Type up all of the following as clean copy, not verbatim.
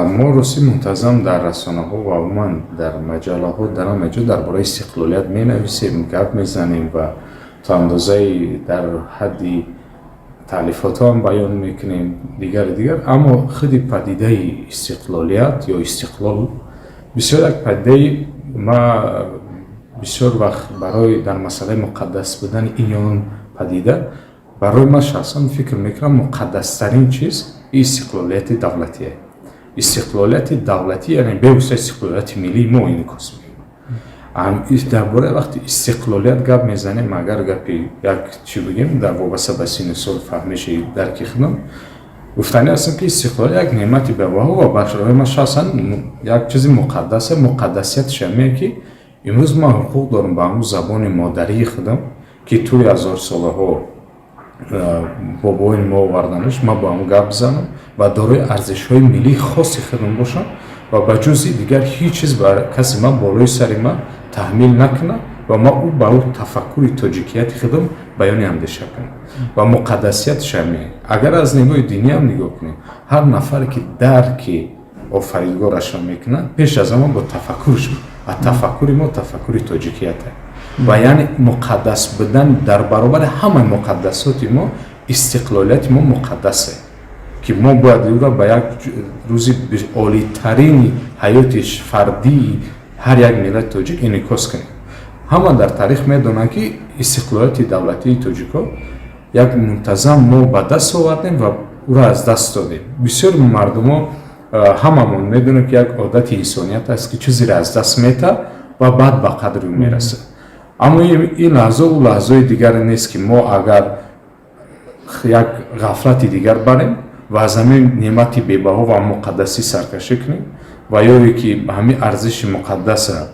мо рости мунтазам дар расонаҳо ва умуман дар маҷалаҳо дар ҳама ҷо дар бораи истиқлолият менависем, гап мезанем ва то андозаи дар ҳадди таълифотҳо ҳам баён мекунем дигар, аммо худи падидаи истиқлолият ё истиқлол бисёр як падидаи ма бисёр вақт барои дар масъалаи муқаддас будани ин ё он падида барои ман шахсан фикр мекунам муқаддастарин чиз истиқлолияти давлатие. Истиқлолияти давлатӣ яъне бевосита истиқлолияти миллии мо инъикос мекунад. Дар бораи вақти истиқлолият гап мезанем, агар гапи як чӣ бигем дар вобаста ба синни сол фаҳмиши дарки худам гуфтанӣ ҳастам ки истиқлолият як неъмати беваҳо ва барои ман шахсан як чизи муқаддас е. Муқаддасиятшам мее ки имрӯз ман ҳуқуқ дорам ба ҳамун забони модарии худам ки тӯи ҳазорсолаҳо бобои мо оварданаш, ман ба он гап бизанам ва дорои арзишҳои миллии хоси худам бошам ва ба ҷузи дигар ҳеҷ чиз ба каси ман болои сари ман таҳмил накунад ва ман ба ӯ тафаккури тоҷикияти худам баёни андеша кунам ва муқаддасиятшам мее. Агар аз нигоҳи динӣ ҳам нигоҳ кунем, ҳар нафаре ки дарки офаридгорашро мекунад пеш аз ҳама бо тафаккурш ва тафаккури мо тафаккури тоҷикият аст ва яъне муқаддас будан дар баробари ҳамаи муқаддасоти мо истиқлолияти мо муқаддас аст ки мо бояд ӯро ба як рӯзи олитарини ҳаёти фардии ҳар як миллати тоҷик инъикос кунем. Ҳама дар таърих медонанд ки истиқлолияти давлатии тоҷикҳо як мунтазам мо ба даст овардем ва ӯро аз даст додем. Бисёр мардумо ҳамамон медонем ки як одати инсоният аст ки чизеро аз даст метаҳад ва баъд ба қадри ӯ мерасад. Аммо ин лаҳза ӯ лаҳзаи дигар нест ки мо агар як ғафлати дигар барем ва аз ҳамин неъмати бебаҳо ва муқаддасӣ саркашӣ кунем ва ёе ки ҳамин арзиши муқаддаса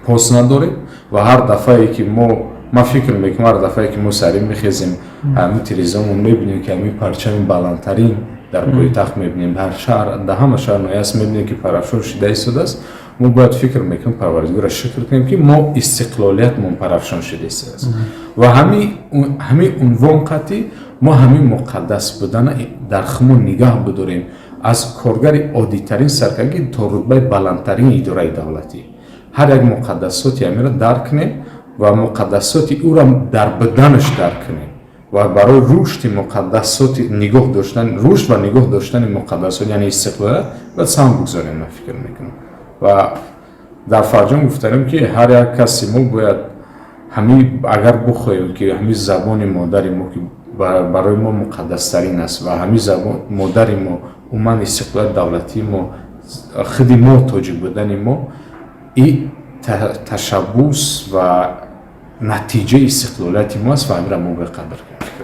пос надорем ва ҳар дафъае ки ман фикр мекунам ҳар дафъае ки мо сарӣ мехезем ҳамин телевизионмон мебинем ки ҳамин парчами баландтарин дар пойтахт мебинем, дар шаҳр дар ҳама шаҳр ноҳияст мебинем ки парафшон шуда истодааст. Мо бояд фикр мекунем парвардигора шукр кунем ки мо истиқлолиятмон парафшон шуда истодааст ва ҳамин унвон қатъӣ мо ҳамин муқаддас будана дар худмон нигаҳ бидорем аз коргари оддитарин саркарда то рутбаи баландтарини идораи давлатӣ. Ҳар як муқаддасоти ҳамиро дарк кунем ва муқаддасоти ӯро дар буданаш дарк кунем ва барои рушди муқаддасоти нигоҳ доштан рушд ва нигоҳ доштани муқаддасот яъне истиқлолият ва сам бигзорем. Ман фикр мекунам ва дар фарҷом гуфтарем ки ҳар як каси мо бояд ҳамин агар бихоҳем ки ҳамин забони модари мо ки барои мо муқаддастарин аст ва ҳамин забон модари мо умуман истиқлолияти давлатии мо худи мо тоҷик будани мо ин ташаббус ва натиҷаи истиқлолияти мо аст ва ҳамиро мо беқадр кунем.